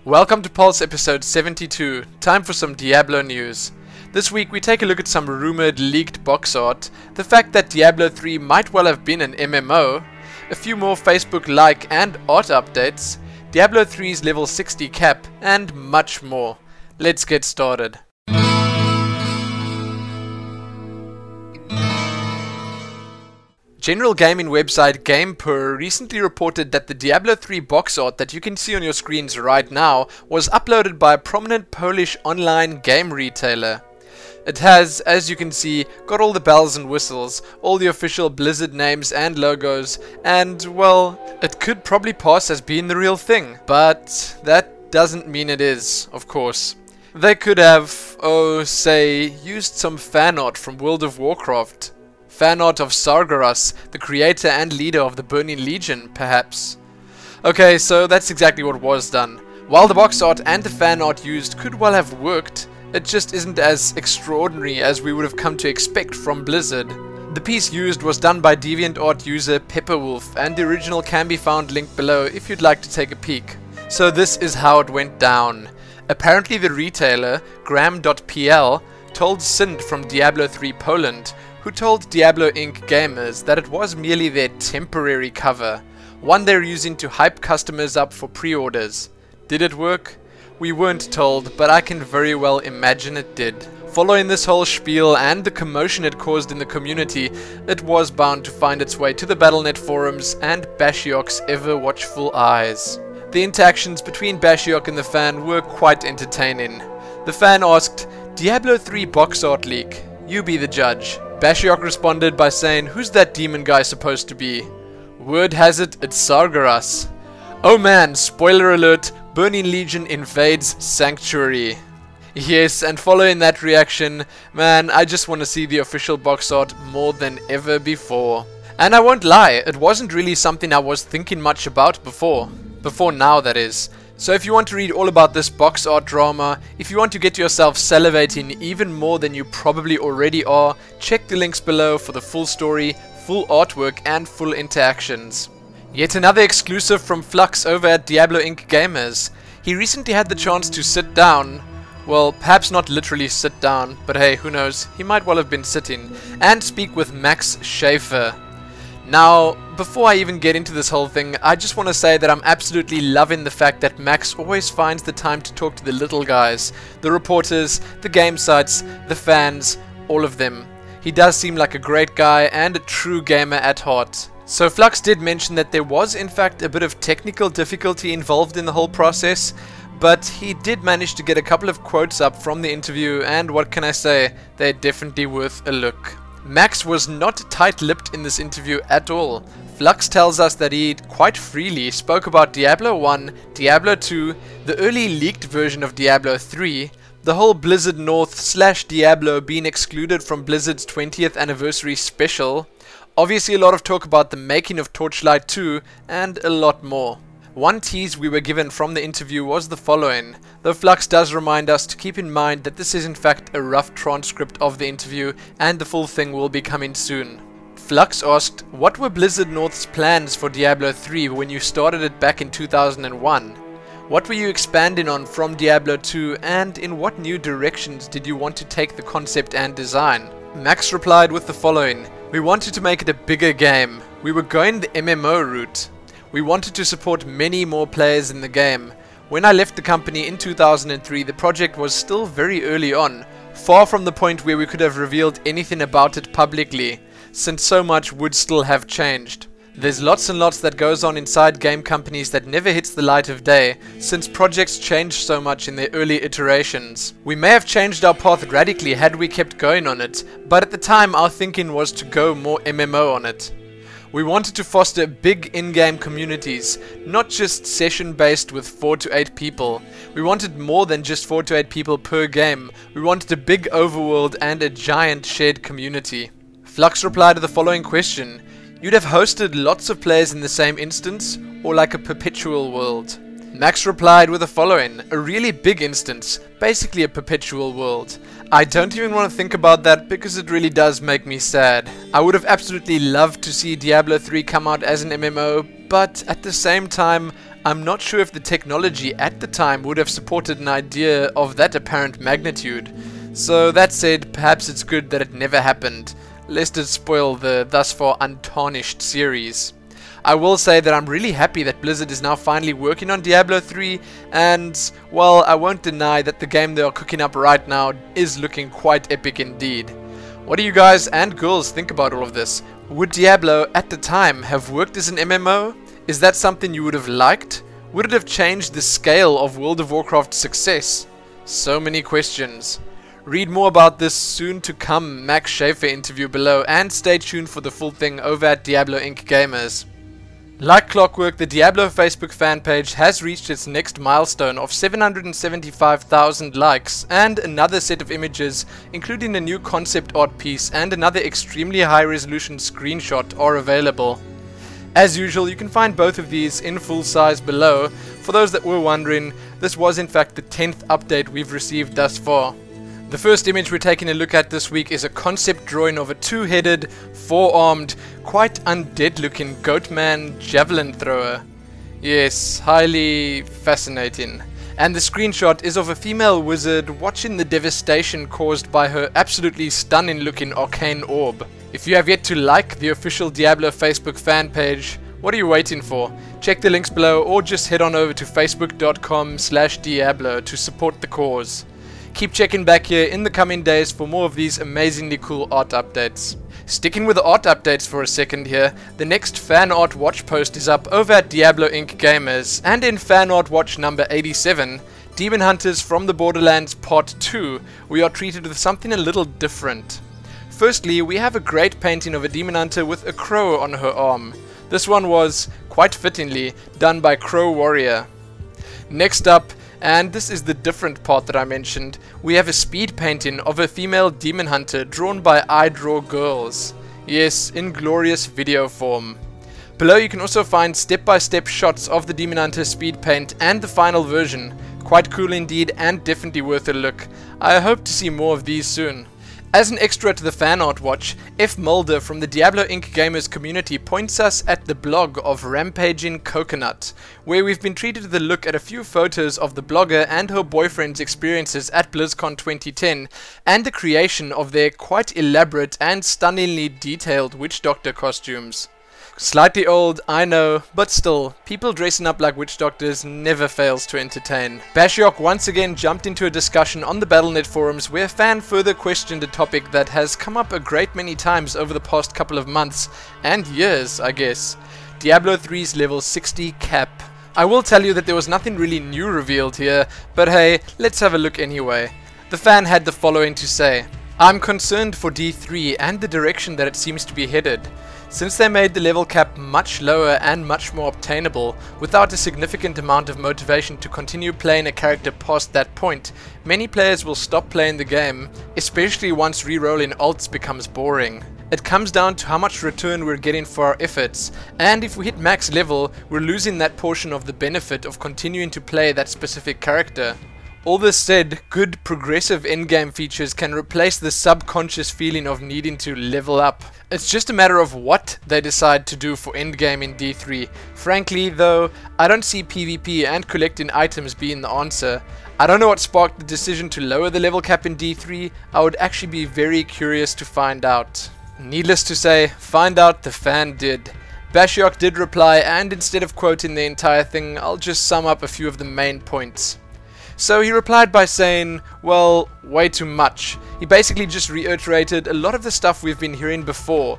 Welcome to Pulse episode 72, time for some Diablo news. This week we take a look at some rumored leaked box art, the fact that Diablo 3 might well have been an MMO, a few more Facebook like and art updates, Diablo 3's level 60 cap, and much more. Let's get started. General gaming website GamePur recently reported that the Diablo 3 box art that you can see on your screens right now was uploaded by a prominent Polish online game retailer. It has, as you can see, got all the bells and whistles, all the official Blizzard names and logos, and, well, it could probably pass as being the real thing. But that doesn't mean it is, of course. They could have, say, used some fan art from World of Warcraft. Fan art of Sargeras, the creator and leader of the Burning Legion, perhaps. Okay, so that's exactly what was done. While the box art and the fan art used could well have worked, it just isn't as extraordinary as we would have come to expect from Blizzard. The piece used was done by DeviantArt user Pepperwolf, and the original can be found linked below if you'd like to take a peek. So this is how it went down. Apparently the retailer, Gram.pl, told Sind from Diablo 3 Poland, who told Diablo Inc. gamers that it was merely their temporary cover, one they're using to hype customers up for pre-orders. Did it work? We weren't told, but I can very well imagine it did. Following this whole spiel and the commotion it caused in the community, it was bound to find its way to the Battle.net forums and Bashiok's ever-watchful eyes. The interactions between Bashiok and the fan were quite entertaining. The fan asked, "Diablo 3 box art leak, you be the judge." Bashiok responded by saying, "Who's that demon guy supposed to be?" Word has it, it's Sargeras. Oh man, spoiler alert, Burning Legion invades Sanctuary. Yes, and following that reaction, man, I just want to see the official box art more than ever before. And I won't lie, it wasn't really something I was thinking much about before. Before now, that is. So if you want to read all about this box art drama, if you want to get yourself salivating even more than you probably already are, check the links below for the full story, full artwork and full interactions. Yet another exclusive from Flux over at Diablo Inc. Gamers. He recently had the chance to sit down, well, perhaps not literally sit down, but hey, who knows, he might well have been sitting, and speak with Max Schaefer. Now, before I even get into this whole thing, I just want to say that I'm absolutely loving the fact that Max always finds the time to talk to the little guys, the reporters, the game sites, the fans, all of them. He does seem like a great guy and a true gamer at heart. So Flux did mention that there was in fact a bit of technical difficulty involved in the whole process, but he did manage to get a couple of quotes up from the interview, and what can I say, they're definitely worth a look. Max was not tight-lipped in this interview at all. Flux tells us that he quite freely spoke about Diablo 1, Diablo 2, the early leaked version of Diablo 3, the whole Blizzard North/Diablo being excluded from Blizzard's 20th anniversary special, obviously a lot of talk about the making of Torchlight 2, and a lot more. One tease we were given from the interview was the following, though Flux does remind us to keep in mind that this is in fact a rough transcript of the interview and the full thing will be coming soon. Flux asked, what were Blizzard North's plans for Diablo 3 when you started it back in 2001? What were you expanding on from Diablo 2, and in what new directions did you want to take the concept and design? Max replied with the following, we wanted to make it a bigger game. We were going the MMO route. We wanted to support many more players in the game. When I left the company in 2003, the project was still very early on, far from the point where we could have revealed anything about it publicly, since so much would still have changed. There's lots and lots that goes on inside game companies that never hits the light of day, since projects change so much in their early iterations. We may have changed our path radically had we kept going on it, but at the time our thinking was to go more MMO on it. We wanted to foster big in-game communities, not just session-based with 4 to 8 people. We wanted more than just 4 to 8 people per game. We wanted a big overworld and a giant shared community. Flux replied to the following question, you'd have hosted lots of players in the same instance, or like a perpetual world? Max replied with the following, a really big instance, basically a perpetual world. I don't even want to think about that because it really does make me sad. I would have absolutely loved to see Diablo 3 come out as an MMO, but at the same time, I'm not sure if the technology at the time would have supported an idea of that apparent magnitude. So that said, perhaps it's good that it never happened, lest it spoil the thus far untarnished series. I will say that I'm really happy that Blizzard is now finally working on Diablo 3, and, well, I won't deny that the game they are cooking up right now is looking quite epic indeed. What do you guys and girls think about all of this? Would Diablo at the time have worked as an MMO? Is that something you would have liked? Would it have changed the scale of World of Warcraft's success? So many questions. Read more about this soon to come Max Schaefer interview below, and stay tuned for the full thing over at Diablo Inc. Gamers. Like clockwork, the Diablo Facebook fan page has reached its next milestone of 775,000 likes, and another set of images, including a new concept art piece and another extremely high resolution screenshot, are available. As usual, you can find both of these in full size below. For those that were wondering, this was in fact the 10th update we've received thus far. The first image we're taking a look at this week is a concept drawing of a two-headed, four-armed, quite undead-looking goatman javelin thrower. Yes, highly fascinating. And the screenshot is of a female wizard watching the devastation caused by her absolutely stunning-looking arcane orb. If you have yet to like the official Diablo Facebook fan page, what are you waiting for? Check the links below, or just head on over to facebook.com/Diablo to support the cause. Keep checking back here in the coming days for more of these amazingly cool art updates. Sticking with the art updates for a second here, the next fan art watch post is up over at Diablo Inc. Gamers, and in fan art watch number 87, Demon Hunters from the Borderlands Part 2, we are treated with something a little different. Firstly, we have a great painting of a demon hunter with a crow on her arm. This one was, quite fittingly, done by Crow Warrior. Next up, and this is the different part that I mentioned, we have a speed painting of a female demon hunter drawn by iDrawGirls. Yes, in glorious video form. Below you can also find step-by-step shots of the demon hunter speed paint and the final version. Quite cool indeed, and definitely worth a look. I hope to see more of these soon. As an extra to the fan art watch, F. Mulder from the Diablo Inc. Gamers community points us at the blog of Rampaging Coconut, where we've been treated with a look at a few photos of the blogger and her boyfriend's experiences at BlizzCon 2010, and the creation of their quite elaborate and stunningly detailed witch doctor costumes. Slightly old, I know, but still, people dressing up like witch doctors never fails to entertain. Bashiok once again jumped into a discussion on the Battle.net forums where a fan further questioned a topic that has come up a great many times over the past couple of months, and years, I guess. Diablo 3's level 60 cap. I will tell you that there was nothing really new revealed here, but hey, let's have a look anyway. The fan had the following to say: I'm concerned for D3 and the direction that it seems to be headed. Since they made the level cap much lower and much more obtainable, without a significant amount of motivation to continue playing a character past that point, many players will stop playing the game, especially once re-rolling alts becomes boring. It comes down to how much return we're getting for our efforts, and if we hit max level, we're losing that portion of the benefit of continuing to play that specific character. All this said, good progressive endgame features can replace the subconscious feeling of needing to level up. It's just a matter of what they decide to do for endgame in D3. Frankly though, I don't see PvP and collecting items being the answer. I don't know what sparked the decision to lower the level cap in D3, I would actually be very curious to find out. Needless to say, find out the fan did. Bashiok did reply, and instead of quoting the entire thing, I'll just sum up a few of the main points. So he replied by saying, well, way too much. He basically just reiterated a lot of the stuff we've been hearing before.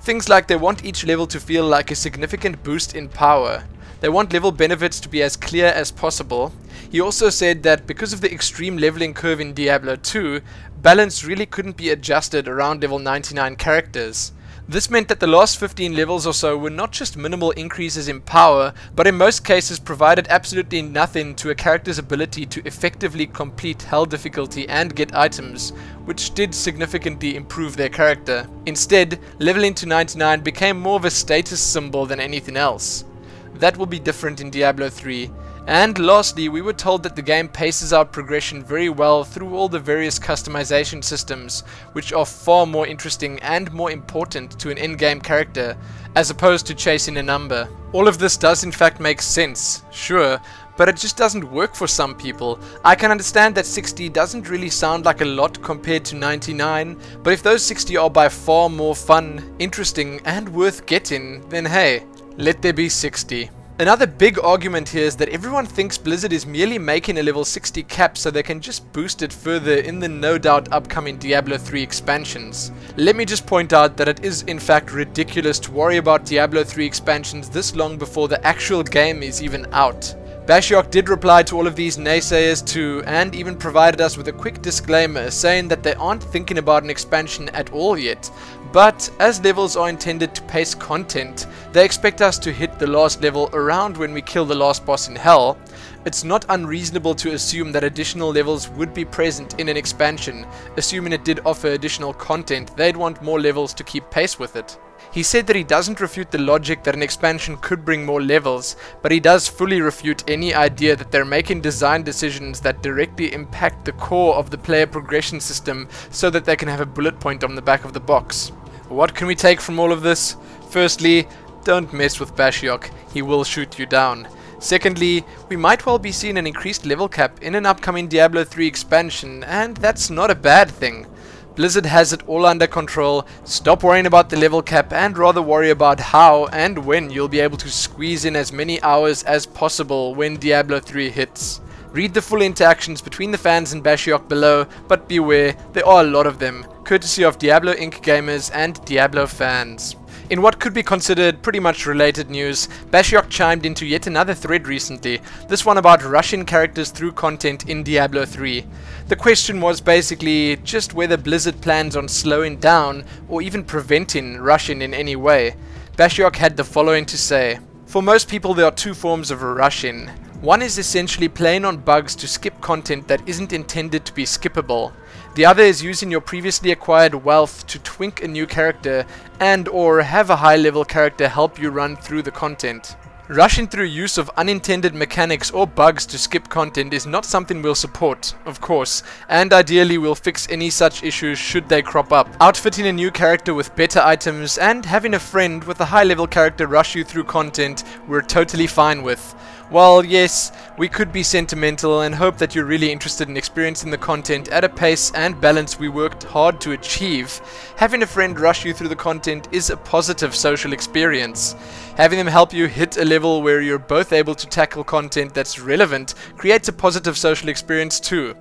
Things like they want each level to feel like a significant boost in power. They want level benefits to be as clear as possible. He also said that because of the extreme leveling curve in Diablo 2, balance really couldn't be adjusted around level 99 characters. This meant that the last 15 levels or so were not just minimal increases in power, but in most cases provided absolutely nothing to a character's ability to effectively complete hell difficulty and get items, which did significantly improve their character. Instead, leveling to 99 became more of a status symbol than anything else. That will be different in Diablo 3. And lastly, we were told that the game paces out progression very well through all the various customization systems, which are far more interesting and more important to an endgame character, as opposed to chasing a number. All of this does in fact make sense, sure, but it just doesn't work for some people. I can understand that 60 doesn't really sound like a lot compared to 99, but if those 60 are by far more fun, interesting, and worth getting, then hey, let there be 60. Another big argument here is that everyone thinks Blizzard is merely making a level 60 cap so they can just boost it further in the no doubt upcoming Diablo 3 expansions. Let me just point out that it is in fact ridiculous to worry about Diablo 3 expansions this long before the actual game is even out. Bashiok did reply to all of these naysayers too, and even provided us with a quick disclaimer saying that they aren't thinking about an expansion at all yet, but as levels are intended to pace content, they expect us to hit the last level around when we kill the last boss in hell. It's not unreasonable to assume that additional levels would be present in an expansion. Assuming it did offer additional content, they'd want more levels to keep pace with it. He said that he doesn't refute the logic that an expansion could bring more levels, but he does fully refute any idea that they're making design decisions that directly impact the core of the player progression system so that they can have a bullet point on the back of the box. What can we take from all of this? Firstly, don't mess with Bashiok, he will shoot you down. Secondly, we might well be seeing an increased level cap in an upcoming Diablo 3 expansion, and that's not a bad thing. Blizzard has it all under control. Stop worrying about the level cap and rather worry about how and when you'll be able to squeeze in as many hours as possible when Diablo 3 hits. Read the full interactions between the fans and Bashiok below, but beware, there are a lot of them, courtesy of Diablo Inc. gamers and Diablo fans. In what could be considered pretty much related news, Bashiok chimed into yet another thread recently, this one about rushing characters through content in Diablo 3. The question was basically just whether Blizzard plans on slowing down or even preventing rushing in any way. Bashiok had the following to say: "For most people there are two forms of rushing. One is essentially playing on bugs to skip content that isn't intended to be skippable. The other is using your previously acquired wealth to twink a new character and or have a high level character help you run through the content. Rushing through use of unintended mechanics or bugs to skip content is not something we'll support, of course, and ideally we'll fix any such issues should they crop up. Outfitting a new character with better items and having a friend with a high level character rush you through content we're totally fine with. While yes, we could be sentimental and hope that you're really interested in experiencing the content at a pace and balance we worked hard to achieve, having a friend rush you through the content is a positive social experience. Having them help you hit a level where you're both able to tackle content that's relevant creates a positive social experience too.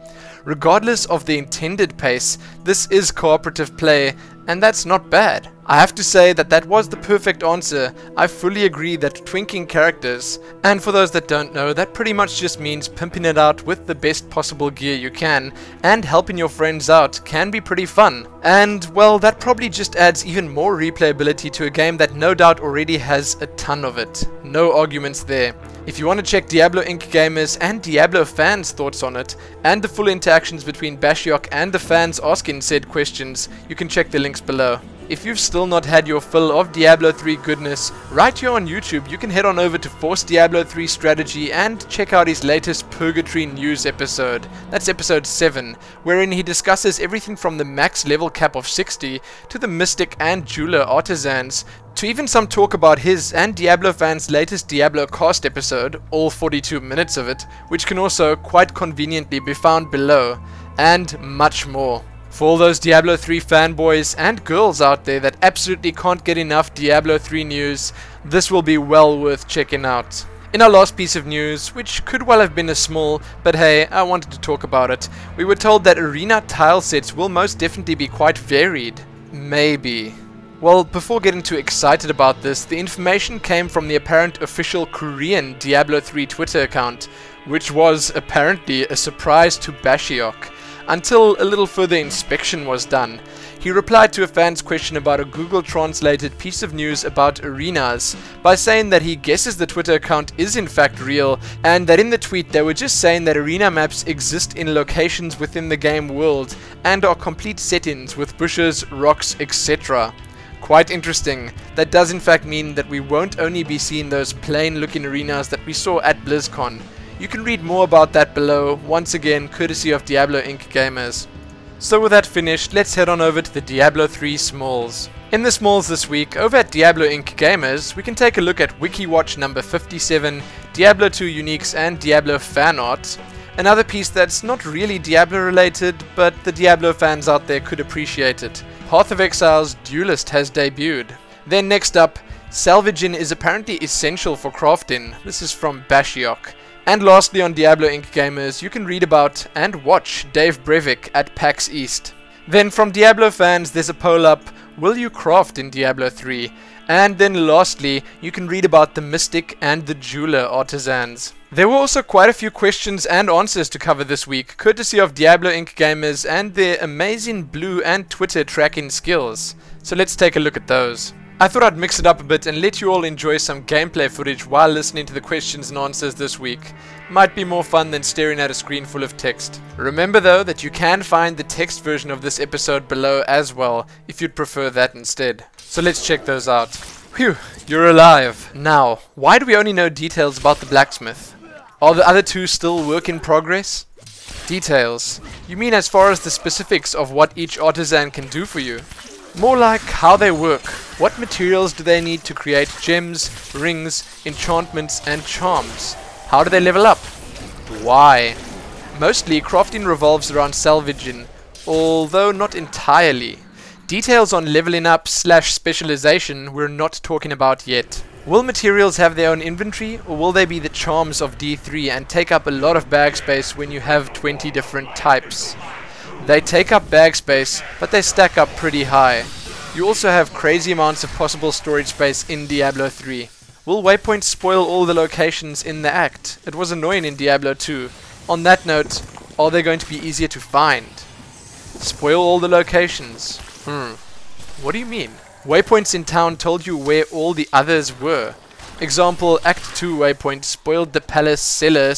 Regardless of the intended pace, this is cooperative play, and that's not bad. I have to say that that was the perfect answer. I fully agree that twinking characters, and for those that don't know, that pretty much just means pimping it out with the best possible gear you can, and helping your friends out can be pretty fun. And well, that probably just adds even more replayability to a game that no doubt already has a ton of it. No arguments there. If you want to check Diablo Inc. gamers and Diablo fans' thoughts on it, and the full interactions between Bashiok and the fans asking said questions, you can check the links below. If you've still not had your fill of Diablo 3 goodness, right here on YouTube you can head on over to Force Diablo 3 Strategy and check out his latest Purgatory News episode. That's episode 7, wherein he discusses everything from the max level cap of 60 to the Mystic and Jeweler artisans, to even some talk about his and Diablo fans' latest Diablo cast episode, all 42 minutes of it, which can also quite conveniently be found below, and much more. For all those Diablo 3 fanboys and girls out there that absolutely can't get enough Diablo 3 news, this will be well worth checking out. In our last piece of news, which could well have been a small, but hey, I wanted to talk about it, we were told that arena tile sets will most definitely be quite varied. Maybe. Well, before getting too excited about this, the information came from the apparent official Korean Diablo 3 Twitter account, which was apparently a surprise to Bashiok, until a little further inspection was done. He replied to a fan's question about a Google translated piece of news about arenas by saying that he guesses the Twitter account is in fact real, and that in the tweet they were just saying that arena maps exist in locations within the game world and are complete settings with bushes, rocks, etc. Quite interesting. That does in fact mean that we won't only be seeing those plain looking arenas that we saw at BlizzCon. You can read more about that below, once again courtesy of Diablo Inc. gamers. So with that finished, let's head on over to the Diablo 3 smalls. In the smalls this week, over at Diablo Inc. Gamers, we can take a look at WikiWatch number 57, Diablo 2 Uniques and Diablo fan art. Another piece that's not really Diablo related, but the Diablo fans out there could appreciate it. Path of Exile's Duelist has debuted. Then next up, Salvaging is apparently essential for crafting. This is from Bashiok. And lastly on Diablo Inc. Gamers, you can read about and watch Dave Brevik at PAX East. Then from Diablo fans, there's a poll up, will you craft in Diablo 3? And then lastly, you can read about the Mystic and the Jeweler artisans. There were also quite a few questions and answers to cover this week, courtesy of Diablo Inc. Gamers and their amazing blue and Twitter tracking skills. So let's take a look at those. I thought I'd mix it up a bit and let you all enjoy some gameplay footage while listening to the questions and answers this week. Might be more fun than staring at a screen full of text. Remember though that you can find the text version of this episode below as well, if you'd prefer that instead. So let's check those out. Phew, you're alive. Now, why do we only know details about the blacksmith? Are the other two still work in progress? Details. You mean as far as the specifics of what each artisan can do for you? More like how they work. What materials do they need to create gems, rings, enchantments and charms? How do they level up? Why? Mostly crafting revolves around salvaging, although not entirely. Details on leveling up / specialization we're not talking about yet. Will materials have their own inventory, or will they be the charms of D3 and take up a lot of bag space when you have 20 different types? They take up bag space, but they stack up pretty high. You also have crazy amounts of possible storage space in Diablo 3. Will waypoints spoil all the locations in the act? It was annoying in Diablo 2. On that note, are they going to be easier to find? Spoil all the locations? What do you mean? Waypoints in town told you where all the others were. Example, Act 2 waypoint spoiled the palace cellar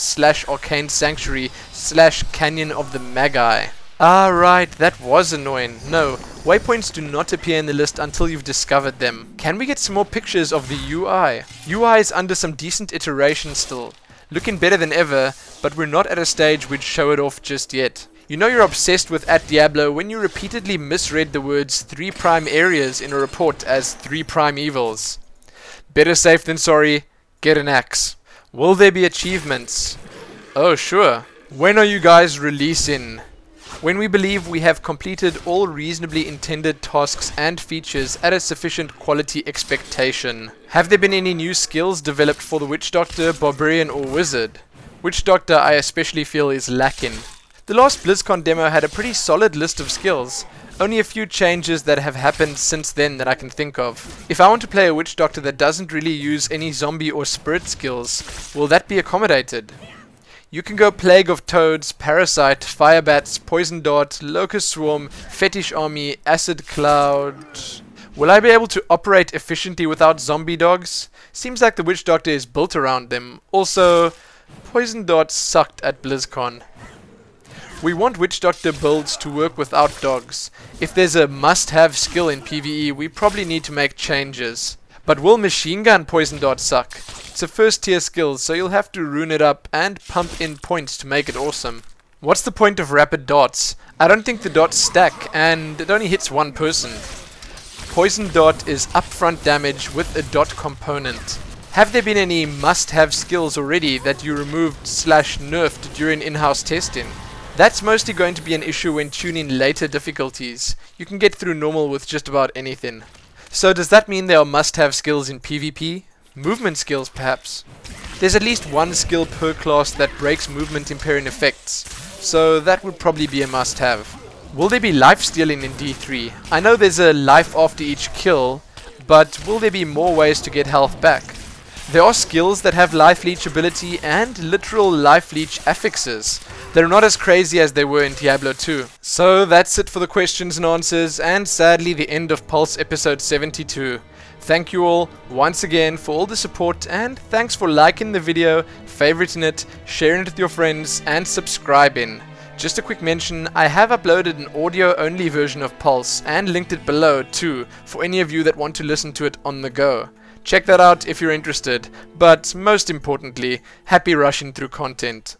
/ arcane sanctuary / canyon of the Magi. Ah right, that was annoying. No, waypoints do not appear in the list until you've discovered them. Can we get some more pictures of the UI? UI is under some decent iteration still. Looking better than ever, but we're not at a stage we'd show it off just yet. You know you're obsessed with @Diablo when you repeatedly misread the words 3 prime areas in a report as 3 prime evils. Better safe than sorry, get an axe. Will there be achievements? Oh sure. When are you guys releasing? When we believe we have completed all reasonably intended tasks and features at a sufficient quality expectation. Have there been any new skills developed for the Witch Doctor, Barbarian or Wizard? Witch Doctor I especially feel is lacking. The last BlizzCon demo had a pretty solid list of skills. Only a few changes that have happened since then that I can think of. If I want to play a Witch Doctor that doesn't really use any zombie or spirit skills, will that be accommodated? You can go Plague of Toads, Parasite, Fire Bats, Poison Dart, Locust Swarm, Fetish Army, Acid Cloud... Will I be able to operate efficiently without zombie dogs? Seems like the Witch Doctor is built around them. Also, Poison Dart sucked at BlizzCon. We want Witch Doctor builds to work without dogs. If there's a must-have skill in PvE, we probably need to make changes. But will Machine Gun Poison Dart suck? It's a first tier skill, so you'll have to rune it up and pump in points to make it awesome. What's the point of rapid darts? I don't think the dots stack, and it only hits one person. Poison Dart is upfront damage with a dot component. Have there been any must-have skills already that you removed / nerfed during in-house testing? That's mostly going to be an issue when tuning later difficulties. You can get through normal with just about anything. So does that mean there are must-have skills in PvP? Movement skills perhaps? There's at least one skill per class that breaks movement impairing effects, so that would probably be a must-have. Will there be life stealing in D3? I know there's a life after each kill, but will there be more ways to get health back? There are skills that have life leech ability and literal life leech affixes. They're not as crazy as they were in Diablo 2. So that's it for the questions and answers, and sadly the end of Pulse episode 72. Thank you all once again for all the support, and thanks for liking the video, favoriting it, sharing it with your friends, and subscribing. Just a quick mention, I have uploaded an audio only version of Pulse and linked it below too, for any of you that want to listen to it on the go. Check that out if you're interested, but most importantly, happy rushing through content.